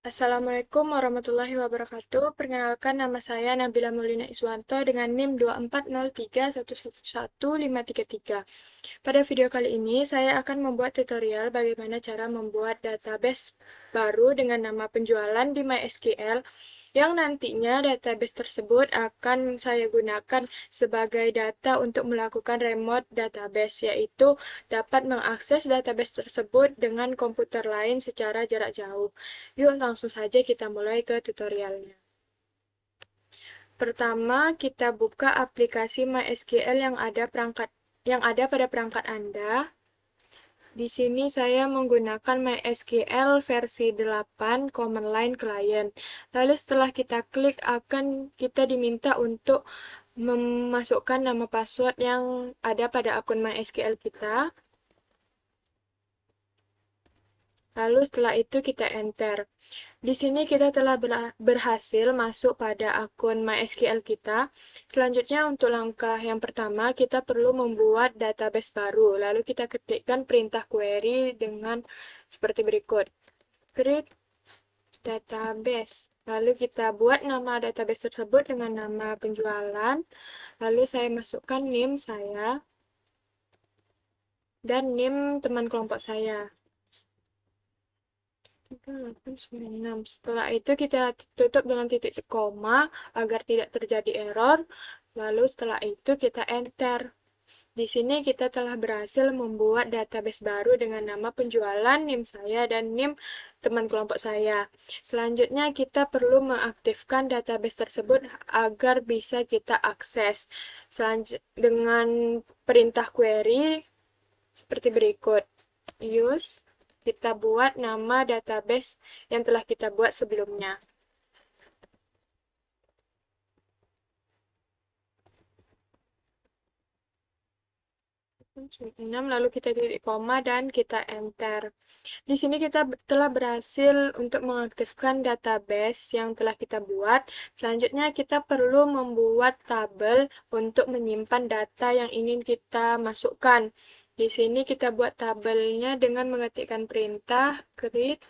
Assalamualaikum warahmatullahi wabarakatuh. Perkenalkan, nama saya Nabila Maulina Iswanto dengan NIM 2403111533. Pada video kali ini, saya akan membuat tutorial bagaimana cara membuat database baru dengan nama penjualan di MySQL, yang nantinya database tersebut akan saya gunakan sebagai data untuk melakukan remote database, yaitu dapat mengakses database tersebut dengan komputer lain secara jarak jauh. Yuk langsung saja kita mulai ke tutorialnya. Pertama, kita buka aplikasi MySQL yang ada pada perangkat Anda. Di sini saya menggunakan MySQL versi 8 Command Line Client. Lalu setelah kita klik, kita diminta untuk memasukkan nama password yang ada pada akun MySQL kita. Lalu setelah itu kita enter. Di sini kita telah berhasil masuk pada akun MySQL kita. Selanjutnya untuk langkah yang pertama, kita perlu membuat database baru. Lalu kita ketikkan perintah query dengan seperti berikut. Create database. Lalu kita buat nama database tersebut dengan nama penjualan. Lalu saya masukkan NIM saya dan NIM teman kelompok saya. 896. Setelah itu kita tutup dengan titik koma agar tidak terjadi error. Lalu setelah itu kita enter. Di sini kita telah berhasil membuat database baru dengan nama penjualan, NIM saya, dan NIM teman kelompok saya. Selanjutnya kita perlu mengaktifkan database tersebut agar bisa kita akses. Dengan perintah query seperti berikut. Use, kita buat nama database yang telah kita buat sebelumnya. Lalu kita titik koma dan kita enter. Di sini kita telah berhasil untuk mengaktifkan database yang telah kita buat. Selanjutnya kita perlu membuat tabel untuk menyimpan data yang ingin kita masukkan. Di sini kita buat tabelnya dengan mengetikkan perintah create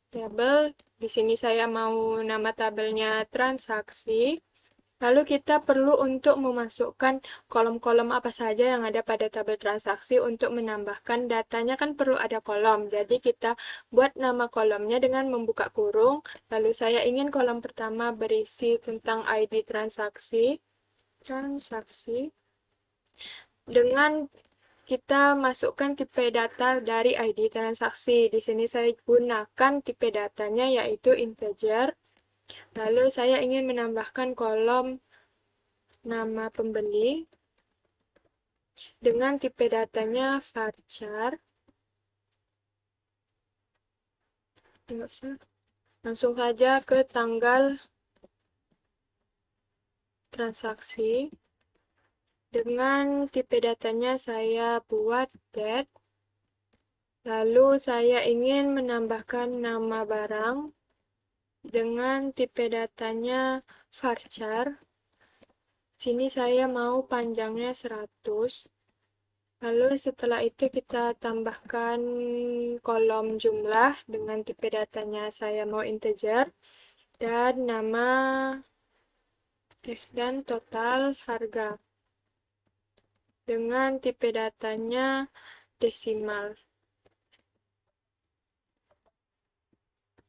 tabel. Di sini saya mau nama tabelnya transaksi. Lalu kita perlu untuk memasukkan kolom-kolom apa saja yang ada pada tabel transaksi untuk menambahkan datanya, kan perlu ada kolom. Jadi kita buat nama kolomnya dengan membuka kurung. Lalu saya ingin kolom pertama berisi tentang ID transaksi. Dengan kita masukkan tipe data dari ID transaksi. Di sini saya gunakan tipe datanya yaitu integer. Lalu saya ingin menambahkan kolom nama pembeli dengan tipe datanya varchar. Langsung saja ke tanggal transaksi. Dengan tipe datanya saya buat date. Lalu saya ingin menambahkan nama barang dengan tipe datanya varchar. Sini saya mau panjangnya 100. Lalu setelah itu kita tambahkan kolom jumlah dengan tipe datanya saya mau integer, dan nama dan total harga dengan tipe datanya desimal.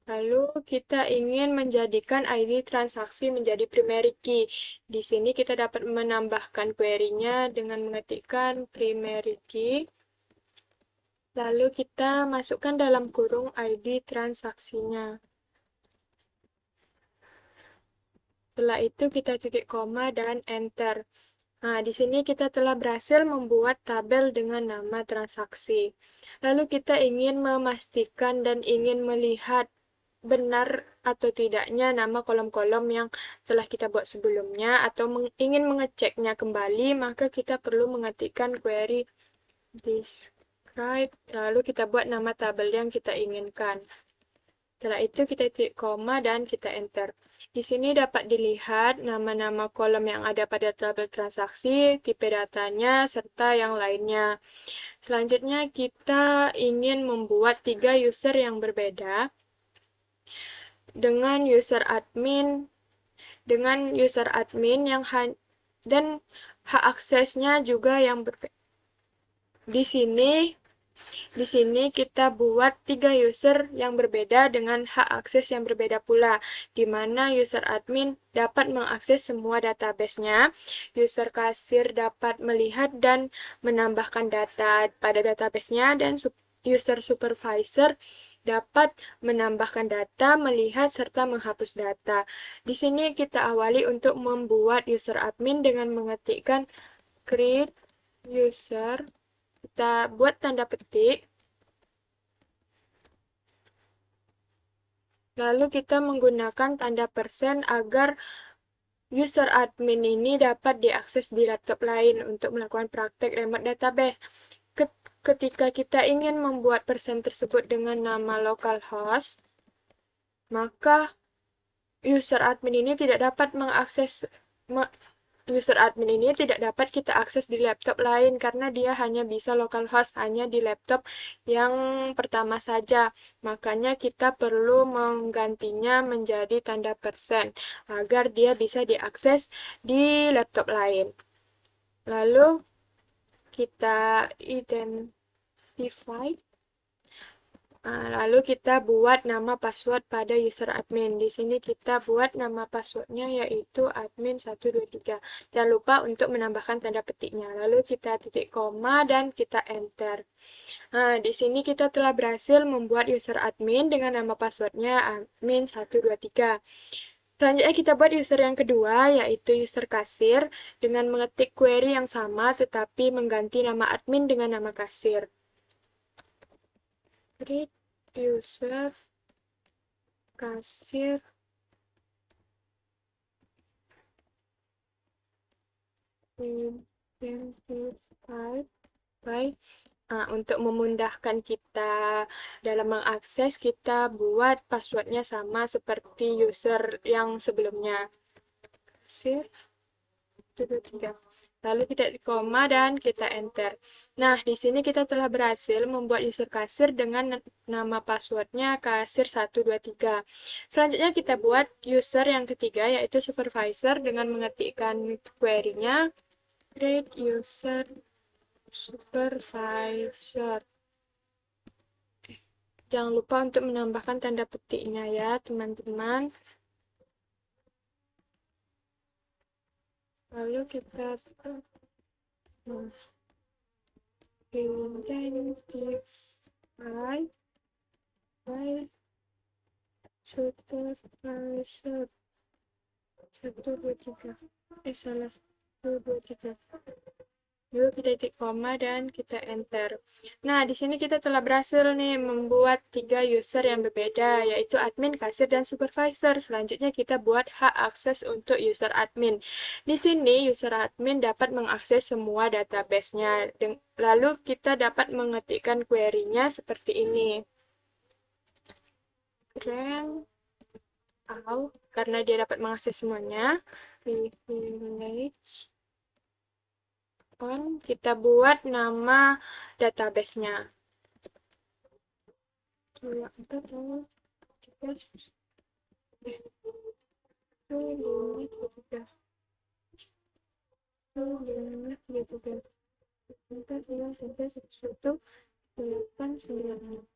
Lalu kita ingin menjadikan ID transaksi menjadi primary key. Di sini kita dapat menambahkan query-nya dengan mengetikkan primary key. Lalu kita masukkan dalam kurung ID transaksinya. Setelah itu kita titik koma dan enter. Nah, di sini kita telah berhasil membuat tabel dengan nama transaksi. Lalu kita ingin memastikan dan ingin melihat benar atau tidaknya nama kolom-kolom yang telah kita buat sebelumnya, atau ingin mengeceknya kembali, maka kita perlu mengetikkan query describe, lalu kita buat nama tabel yang kita inginkan. Setelah itu kita titik koma dan kita enter. Di sini dapat dilihat nama-nama kolom yang ada pada tabel transaksi, tipe datanya, serta yang lainnya. Selanjutnya kita ingin membuat 3 user yang berbeda. dengan user admin yang dan hak aksesnya juga yang berbeda. Di sini Di sini kita buat 3 user yang berbeda dengan hak akses yang berbeda pula, di mana user admin dapat mengakses semua database-nya, user kasir dapat melihat dan menambahkan data pada database-nya, dan user supervisor dapat menambahkan data, melihat, serta menghapus data. Di sini kita awali untuk membuat user admin dengan mengetikkan create user. Kita buat tanda petik, lalu kita menggunakan tanda persen agar user admin ini dapat diakses di laptop lain untuk melakukan praktek remote database. Ketika kita ingin membuat persen tersebut dengan nama localhost, maka user admin ini tidak dapat kita akses di laptop lain karena dia hanya bisa localhost hanya di laptop yang pertama saja. Makanya kita perlu menggantinya menjadi tanda persen agar dia bisa diakses di laptop lain. Lalu kita identify. Lalu kita buat nama password pada user admin. Di sini kita buat nama passwordnya yaitu admin123. Jangan lupa untuk menambahkan tanda petiknya. Lalu kita titik koma dan kita enter. Di sini kita telah berhasil membuat user admin dengan nama passwordnya admin123. Selanjutnya kita buat user yang kedua, yaitu user kasir, dengan mengetik query yang sama tetapi mengganti nama admin dengan nama kasir. Create user kasir identified by untuk memudahkan kita dalam mengakses, kita buat passwordnya sama seperti user yang sebelumnya. Kasir 3. Lalu kita koma dan kita enter. Nah, di sini kita telah berhasil membuat user kasir dengan nama passwordnya kasir123. Selanjutnya kita buat user yang ketiga, yaitu supervisor, dengan mengetikkan query-nya create user supervisor. Jangan lupa untuk menambahkan tanda petiknya ya, teman-teman. Lalu kita identify by supervisor 123. Salah, 223. Lalu kita titik koma dan kita enter. Nah, di sini kita telah berhasil nih membuat 3 user yang berbeda, yaitu admin, kasir, dan supervisor. Selanjutnya kita buat hak akses untuk user admin. Di sini user admin dapat mengakses semua database-nya. Lalu kita dapat mengetikkan query-nya seperti ini. Grant all, karena dia dapat mengakses semuanya. Privilege on, kita buat nama database-nya.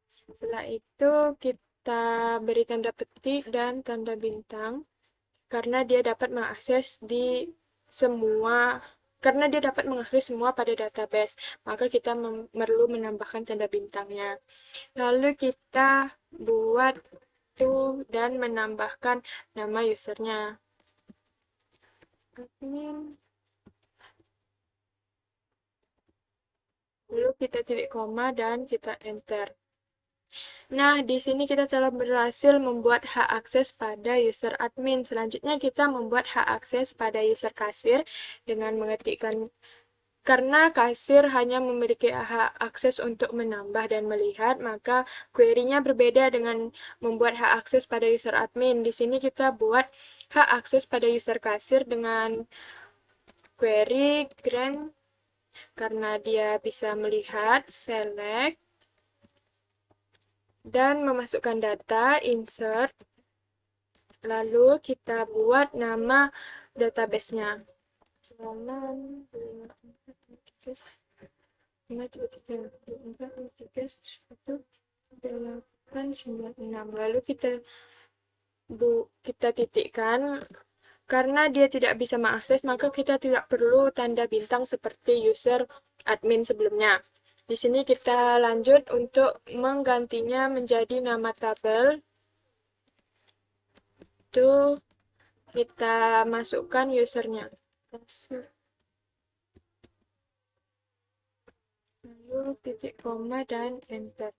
Setelah itu kita beri tanda petik dan tanda bintang karena dia dapat mengakses semua pada database, maka kita perlu menambahkan tanda bintangnya. Lalu kita buat to dan menambahkan nama usernya. Admin. Lalu kita titik koma dan kita enter. Nah, di sini kita telah berhasil membuat hak akses pada user admin. Selanjutnya kita membuat hak akses pada user kasir dengan mengetikkan, karena kasir hanya memiliki hak akses untuk menambah dan melihat, maka query-nya berbeda dengan membuat hak akses pada user admin. Di sini kita buat hak akses pada user kasir dengan query grant, karena dia bisa melihat, select, dan memasukkan data, insert, lalu kita buat nama database-nya. Halaman 896. Lalu kita titikkan. Karena dia tidak bisa mengakses, maka kita tidak perlu tanda bintang seperti user admin sebelumnya. Di sini kita lanjut untuk menggantinya menjadi nama tabel. Itu kita masukkan usernya. Lalu titik koma dan enter.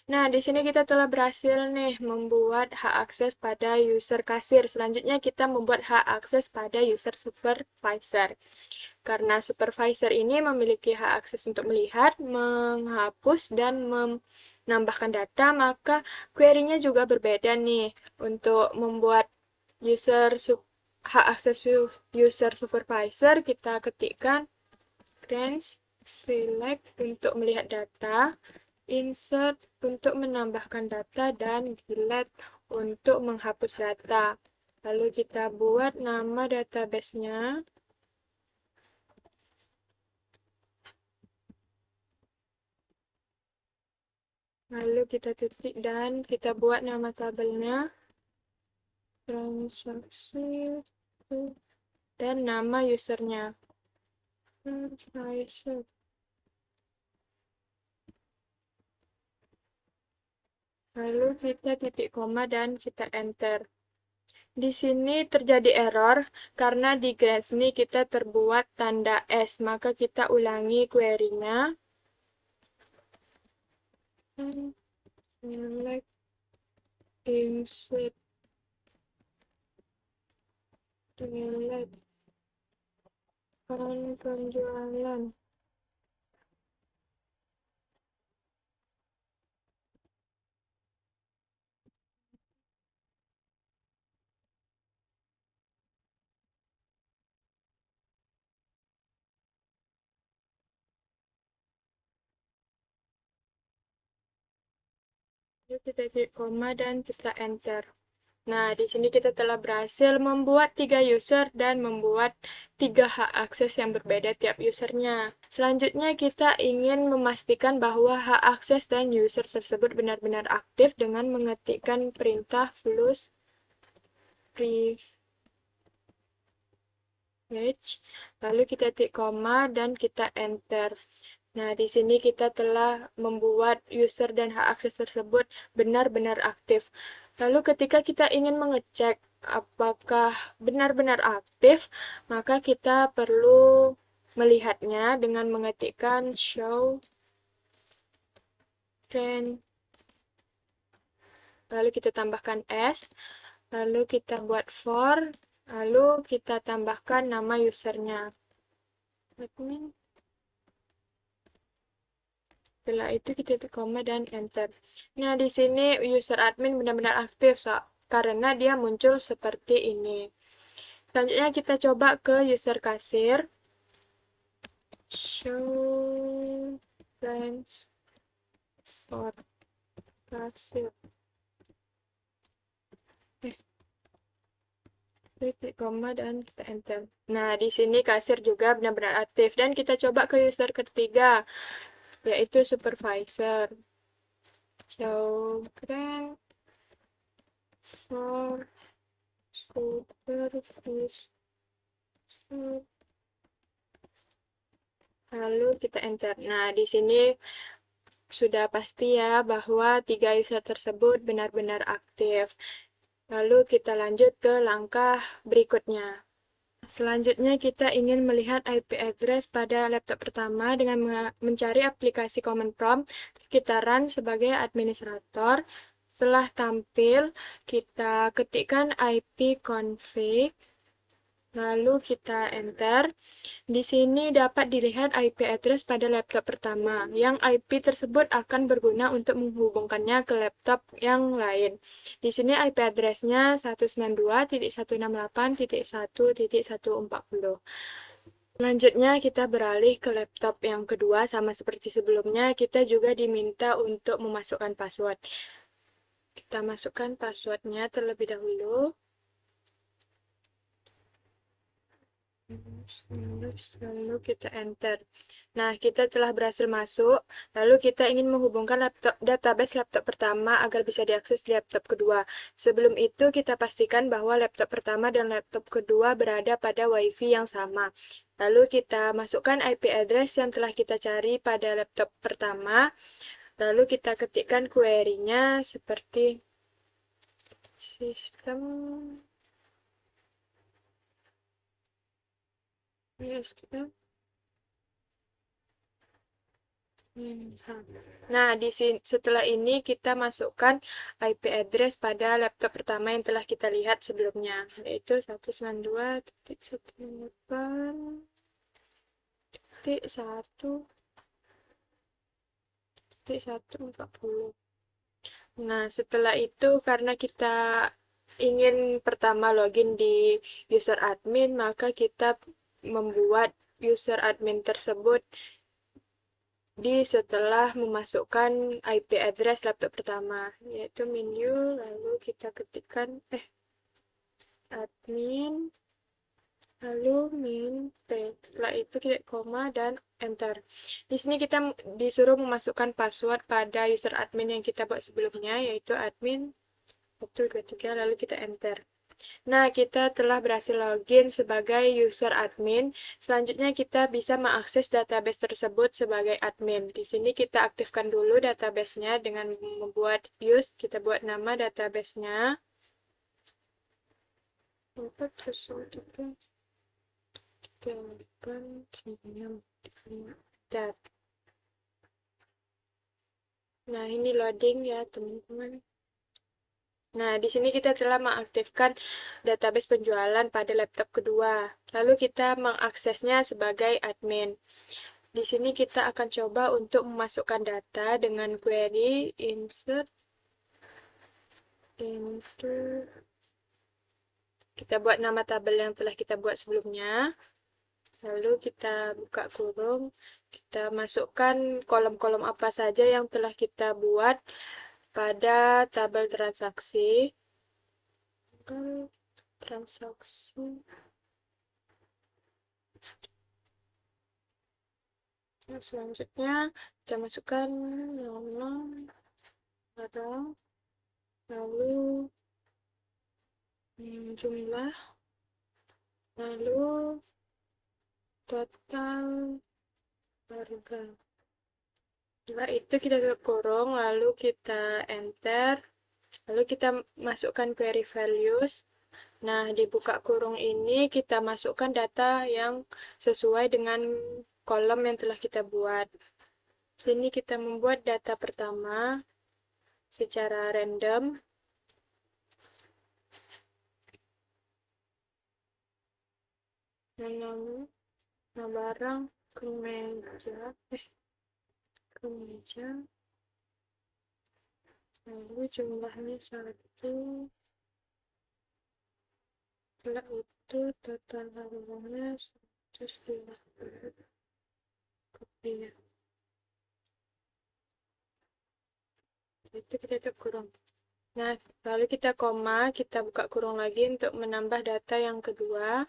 Nah, di sini kita telah berhasil nih membuat hak akses pada user kasir. Selanjutnya kita membuat hak akses pada user supervisor. Karena supervisor ini memiliki hak akses untuk melihat, menghapus, dan menambahkan data, maka query-nya juga berbeda nih. Untuk membuat hak akses user supervisor, kita ketikkan range select untuk melihat data, insert untuk menambahkan data, dan delete untuk menghapus data. Lalu kita buat nama database-nya. Lalu kita titik dan kita buat nama tabelnya. Transaksi dan nama usernya. Lalu kita titik koma dan kita enter. Di sini terjadi error karena di graph ini kita terbuat tanda S, maka kita ulangi query-nya. Select insert delete penjualan. Lalu kita titik koma dan kita enter. Nah, di sini kita telah berhasil membuat 3 user dan membuat 3 hak akses yang berbeda tiap usernya. Selanjutnya, kita ingin memastikan bahwa hak akses dan user tersebut benar-benar aktif dengan mengetikkan perintah plus privilege, lalu kita titik koma dan kita enter. Nah, di sini kita telah membuat user dan hak akses tersebut benar-benar aktif. Lalu ketika kita ingin mengecek apakah benar-benar aktif, maka kita perlu melihatnya dengan mengetikkan show trend. Lalu kita tambahkan S, lalu kita buat for, lalu kita tambahkan nama usernya. Admin. Setelah itu kita titik koma dan enter. Nah, di sini user admin benar-benar aktif karena dia muncul seperti ini. Selanjutnya kita coba ke user kasir. Show plans for kasir. Titik koma dan kita enter. Nah, di sini kasir juga benar-benar aktif. Dan kita coba ke user ketiga, yaitu supervisor. Show grant for supervisor. Lalu kita enter. Nah, di sini sudah pasti ya bahwa 3 user tersebut benar-benar aktif. Lalu kita lanjut ke langkah berikutnya. Selanjutnya kita ingin melihat IP address pada laptop pertama dengan mencari aplikasi command prompt. Kita run sebagai administrator. Setelah tampil, kita ketikkan ipconfig. Lalu kita enter. Di sini dapat dilihat IP address pada laptop pertama, yang IP tersebut akan berguna untuk menghubungkannya ke laptop yang lain. Di sini IP address-nya 192.168.1.140. Selanjutnya kita beralih ke laptop yang kedua, sama seperti sebelumnya, kita juga diminta untuk memasukkan password. Kita masukkan passwordnya terlebih dahulu. Lalu kita enter. Nah, kita telah berhasil masuk. Lalu kita ingin menghubungkan database laptop pertama agar bisa diakses di laptop kedua. Sebelum itu, kita pastikan bahwa laptop pertama dan laptop kedua berada pada WiFi yang sama. Lalu kita masukkan IP address yang telah kita cari pada laptop pertama. Lalu kita ketikkan query-nya seperti sistem SQL. Nah, setelah ini kita masukkan IP address pada laptop pertama yang telah kita lihat sebelumnya, yaitu 192.168.1.140. Nah, setelah itu karena kita ingin pertama login di user admin, maka kita membuat user admin tersebut setelah memasukkan IP address laptop pertama, yaitu menu, lalu kita ketikkan admin, lalu min p. Setelah itu kita koma dan enter. Di sini kita disuruh memasukkan password pada user admin yang kita buat sebelumnya, yaitu admin 123, lalu kita enter. Nah, kita telah berhasil login sebagai user admin. Selanjutnya kita bisa mengakses database tersebut sebagai admin. Di sini kita aktifkan dulu databasenya dengan membuat use. Kita buat nama databasenya. Nah, ini loading ya, teman-teman. Nah, di sini kita telah mengaktifkan database penjualan pada laptop kedua. Lalu kita mengaksesnya sebagai admin. Di sini kita akan coba untuk memasukkan data dengan query insert into. Kita buat nama tabel yang telah kita buat sebelumnya. Lalu kita buka kurung. Kita masukkan kolom-kolom apa saja yang telah kita buat pada tabel transaksi. Nah, selanjutnya kita masukkan nama, barang, lalu jumlah, lalu total harga. Setelah itu kita tutup kurung, lalu kita enter, lalu kita masukkan query values. Nah, di buka kurung ini kita masukkan data yang sesuai dengan kolom yang telah kita buat. Sini kita membuat data pertama secara random. Nah, barang kemeja, lalu jumlahnya 1. Setelah itu total harganya 120 rupiah. Itu kita tutup kurung. Nah, lalu kita koma, kita buka kurung lagi untuk menambah data yang kedua.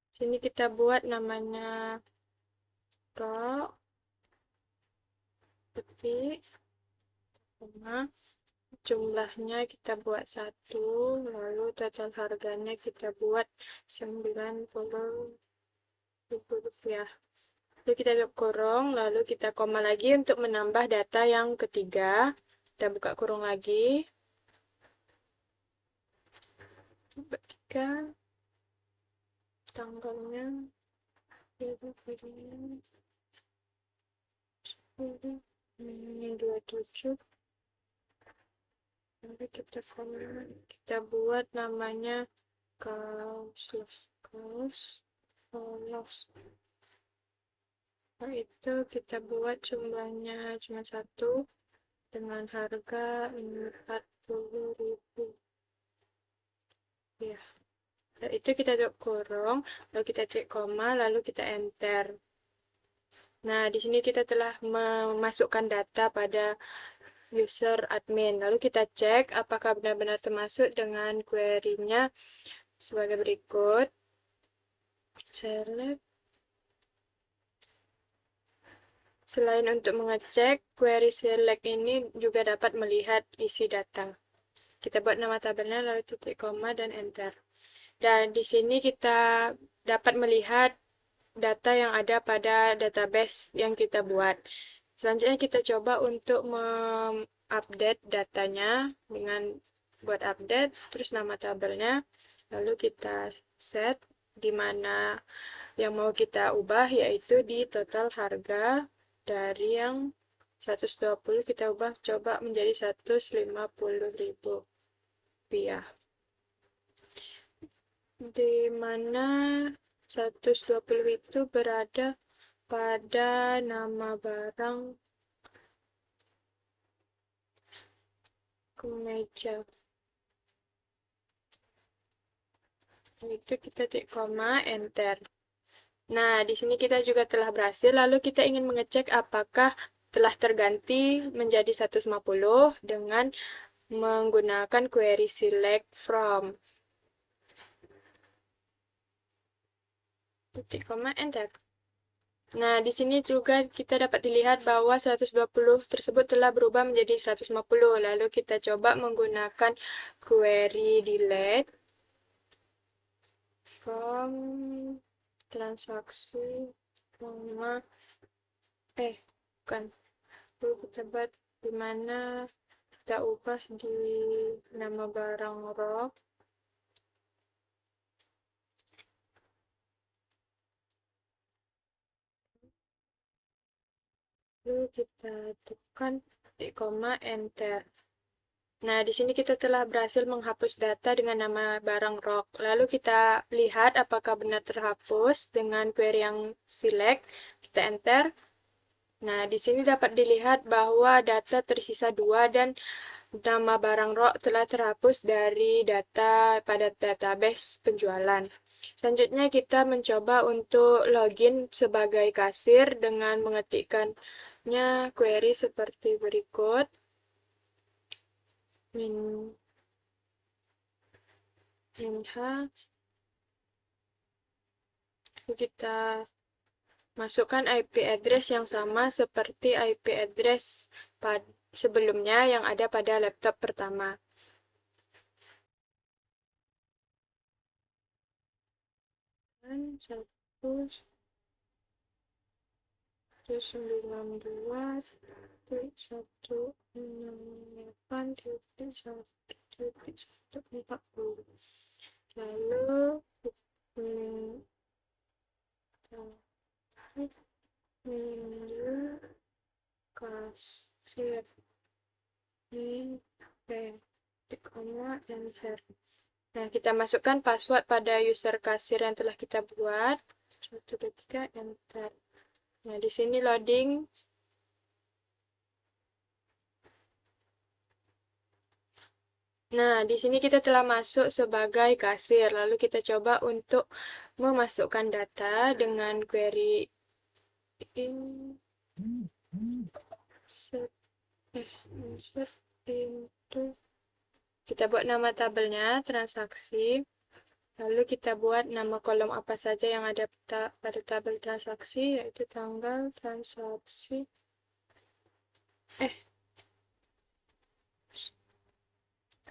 Sini kita buat namanya ketik, jumlahnya kita buat 1, lalu total harganya kita buat 90.000 rupiah. Lalu kita tutup kurung, lalu kita koma lagi untuk menambah data yang ketiga. Kita buka kurung lagi. 3, tanggalnya ini 27. Lalu kita buat namanya kaos. Nah, itu kita buat jumlahnya cuma 1 dengan harga 4 10.000. Ya, itu kita kurung, lalu kita titik koma, lalu kita enter. Nah, di sini kita telah memasukkan data pada user admin. Lalu kita cek apakah benar-benar termasuk dengan query-nya sebagai berikut. Select. Selain untuk mengecek, query select ini juga dapat melihat isi data. Kita buat nama tabelnya, lalu titik koma dan enter. Dan di sini kita dapat melihat data yang ada pada database yang kita buat. Selanjutnya kita coba untuk mengupdate datanya dengan buat update, terus nama tabelnya, lalu kita set di mana yang mau kita ubah yaitu di total harga dari yang 120 kita ubah coba menjadi 150.000 rupiah. Di mana 120 itu berada pada nama barang kemeja. Itu kita titik koma, enter. Nah, di sini kita juga telah berhasil, lalu kita ingin mengecek apakah telah terganti menjadi 150 dengan menggunakan query select from. Titik koma, enter. Nah, di sini juga kita dapat dilihat bahwa 120 tersebut telah berubah menjadi 150. Lalu kita coba menggunakan query delete from transaksi, bukan. Lalu kita buat di mana kita ubah di nama barang rock. Lalu kita tekan titik koma, enter. Nah, di sini kita telah berhasil menghapus data dengan nama barang rock. Lalu kita lihat apakah benar terhapus dengan query yang select. Kita enter. Nah, di sini dapat dilihat bahwa data tersisa 2 dan nama barang rock telah terhapus dari data pada database penjualan. Selanjutnya kita mencoba untuk login sebagai kasir dengan mengetikkannya query seperti berikut. Minha. Kita masukkan IP address yang sama seperti IP address sebelumnya yang ada pada laptop pertama. Dan 192.168.1.140. Lalu menu kasir ini enter. Nah, kita masukkan password pada user kasir yang telah kita buat. 1, 2, 3, enter. Nah, di sini loading. Nah, di sini kita telah masuk sebagai kasir. Lalu kita coba untuk memasukkan data dengan query insert into. Kita buat nama tabelnya transaksi. Lalu kita buat nama kolom apa saja yang ada pada tabel transaksi, yaitu tanggal transaksi.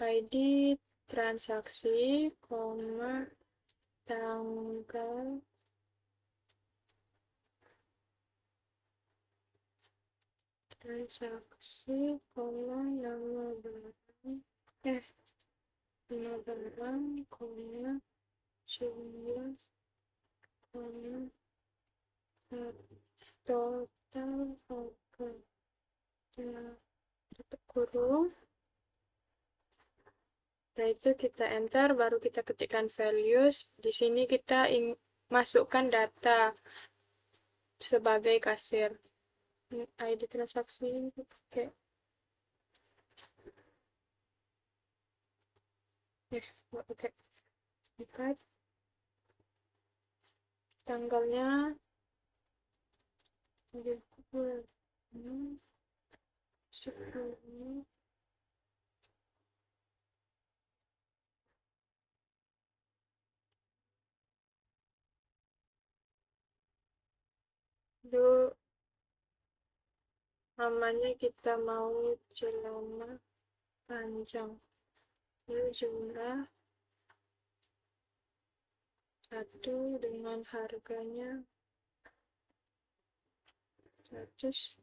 ID transaksi, tanggal transaksi, nama barang, nama barang, jumlah, total harga. Tutup kurung. Setelah itu kita enter, baru kita ketikkan values. Di sini kita masukkan data sebagai kasir. ID transaksi ini pakai nggak pakai iPad. Tanggalnya 10 10. Lalu namanya kita mau celana panjang. Lalu jumlah satu dengan harganya 150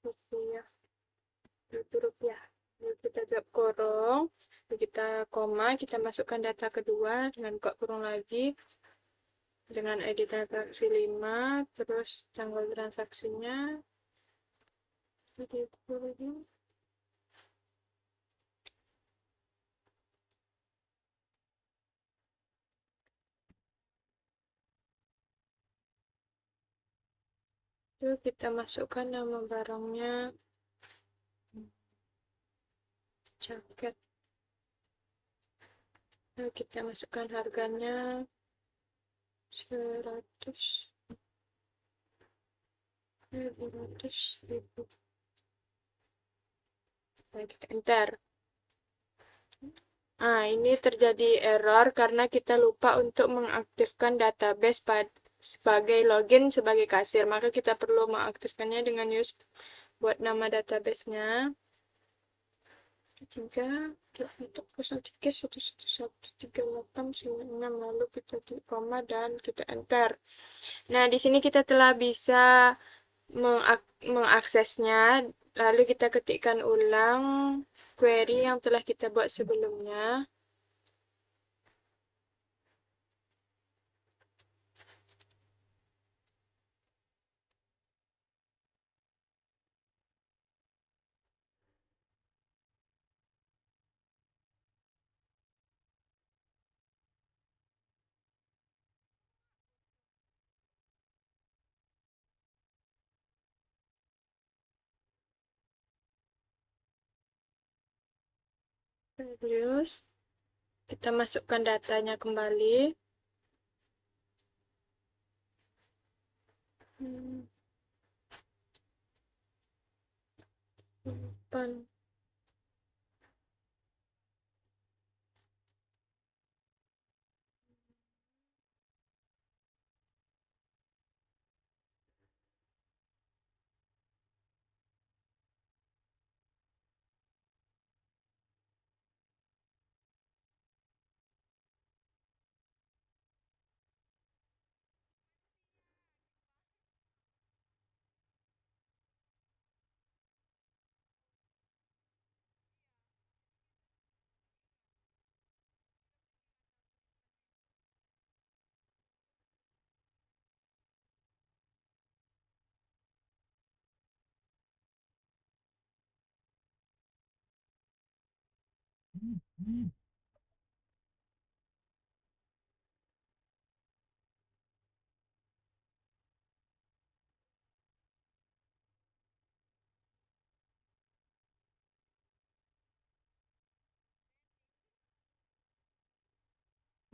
rupiah. Rupiah. Lalu kita jawab kurung, lalu kita koma, kita masukkan data kedua dengan buka kurung lagi dengan ID transaksi 5, terus tanggal transaksinya. Jadi lalu kita masukkan nama barangnya, jaket. Lalu kita masukkan harganya 100 ribu. Lalu kita enter. Nah, ini terjadi error karena kita lupa untuk mengaktifkan database sebagai login sebagai kasir. Maka kita perlu mengaktifkannya dengan use buat nama database-nya. 3 1 1 1 1 3 8 9 6, lalu kita koma dan kita enter. Nah, di sini kita telah bisa mengaksesnya. Lalu kita ketikkan ulang query yang telah kita buat sebelumnya. Terus kita masukkan datanya kembali. Pan.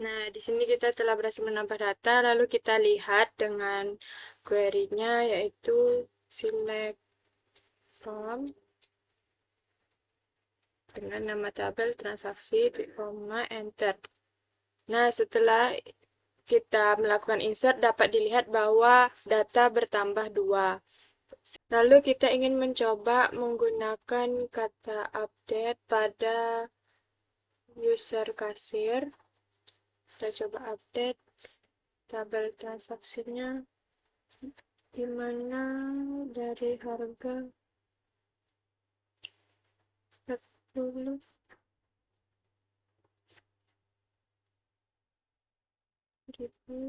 Nah, di sini kita telah berhasil menambah data, lalu kita lihat dengan query-nya yaitu select from dengan nama tabel transaksi, koma, enter. Nah, setelah kita melakukan insert dapat dilihat bahwa data bertambah 2. Lalu kita ingin mencoba menggunakan kata update pada user kasir. Kita coba update tabel transaksinya, di mana dari harga 40 ribu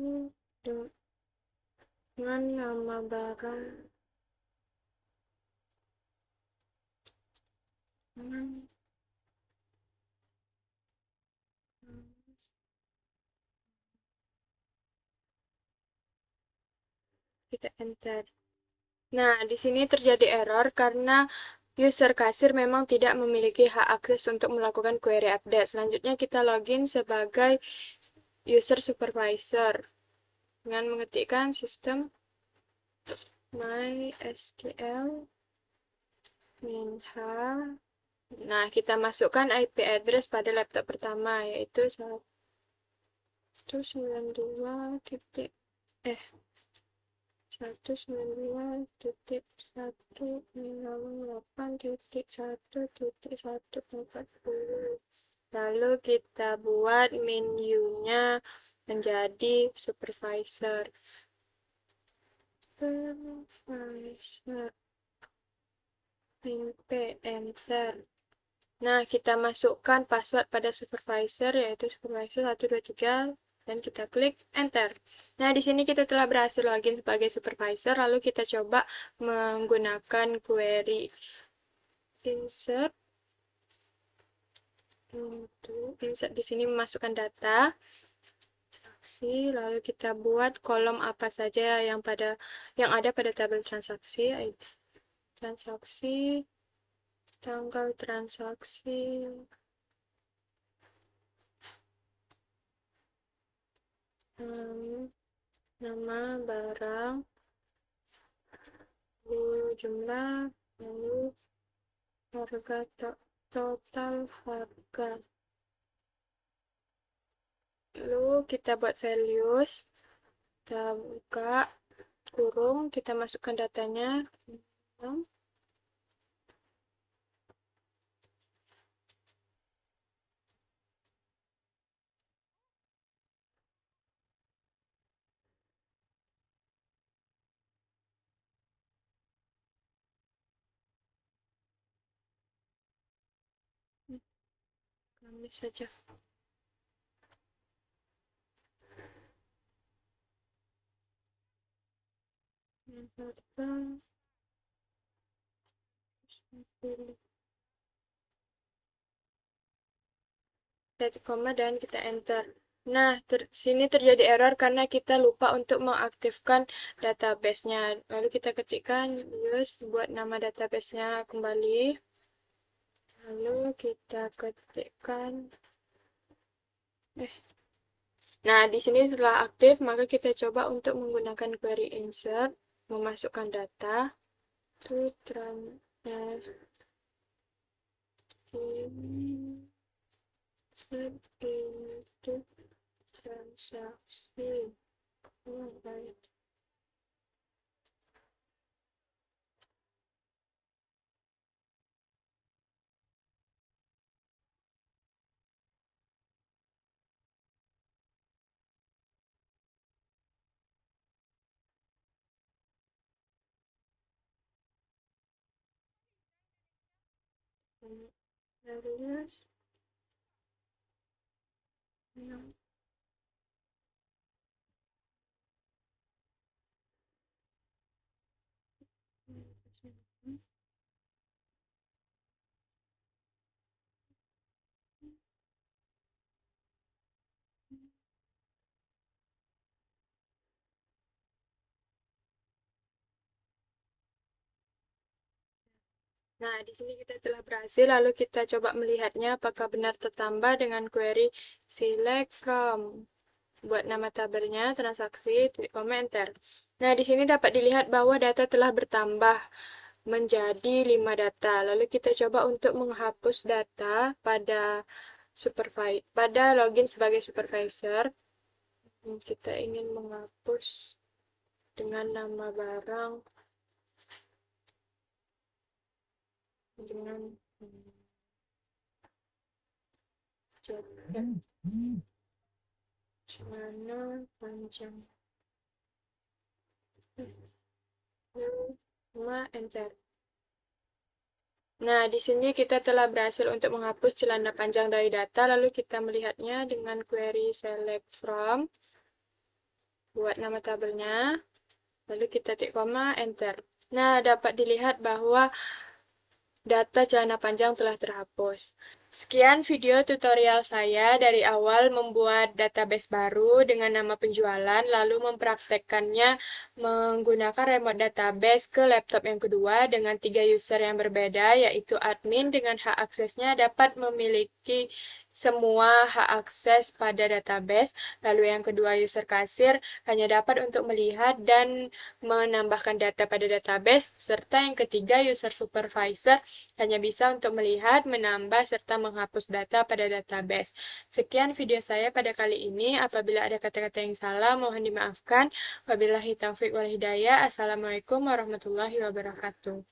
dengan nama barang kita enter. Nah, di sini terjadi error karena User kasir memang tidak memiliki hak akses untuk melakukan query update. Selanjutnya kita login sebagai user supervisor dengan mengetikkan sistem MySQL minha. Nah, kita masukkan IP address pada laptop pertama, yaitu 192.168.1.1.40. Lalu kita buat menunya menjadi supervisor. Enter. Nah, kita masukkan password pada supervisor, yaitu supervisor 123, dan kita klik enter. Nah, di sini kita telah berhasil login sebagai supervisor, lalu kita coba menggunakan query insert. Insert di sini memasukkan data transaksi, lalu kita buat kolom apa saja yang ada pada tabel transaksi, transaksi, tanggal transaksi, nama barang, lalu jumlah, lalu harga, total harga. Lalu kita buat values, kita buka kurung, kita masukkan datanya. Kami saja. Harga, koma dan kita enter. Nah, sini terjadi error karena kita lupa untuk mengaktifkan database-nya. Lalu kita ketikkan use buat nama database-nya kembali. Lalu kita ketikkan Nah, di sini setelah aktif, maka kita coba untuk menggunakan query insert, memasukkan data to into transaksi. Values. Nah, di sini kita telah berhasil, lalu kita coba melihatnya apakah benar tertambah dengan query select from. Buat nama tabelnya, transaksi, enter. Nah, di sini dapat dilihat bahwa data telah bertambah menjadi 5 data. Lalu kita coba untuk menghapus data pada login sebagai supervisor. Kita ingin menghapus dengan nama barang, dengan celana panjang. Enter. Nah, di sini kita telah berhasil untuk menghapus celana panjang dari data, lalu kita melihatnya dengan query select from, buat nama tabelnya, lalu kita tik koma, enter. Nah, dapat dilihat bahwa data celana panjang telah terhapus. Sekian video tutorial saya dari awal membuat database baru dengan nama penjualan, lalu mempraktekkannya menggunakan remote database ke laptop yang kedua dengan 3 user yang berbeda, yaitu admin dengan hak aksesnya dapat memiliki semua hak akses pada database, lalu yang kedua user kasir hanya dapat untuk melihat dan menambahkan data pada database, serta yang ketiga user supervisor hanya bisa untuk melihat, menambah, serta menghapus data pada database. Sekian video saya pada kali ini. Apabila ada kata-kata yang salah, mohon dimaafkan. Wabillahi taufiq wal hidayah. Assalamualaikum warahmatullahi wabarakatuh.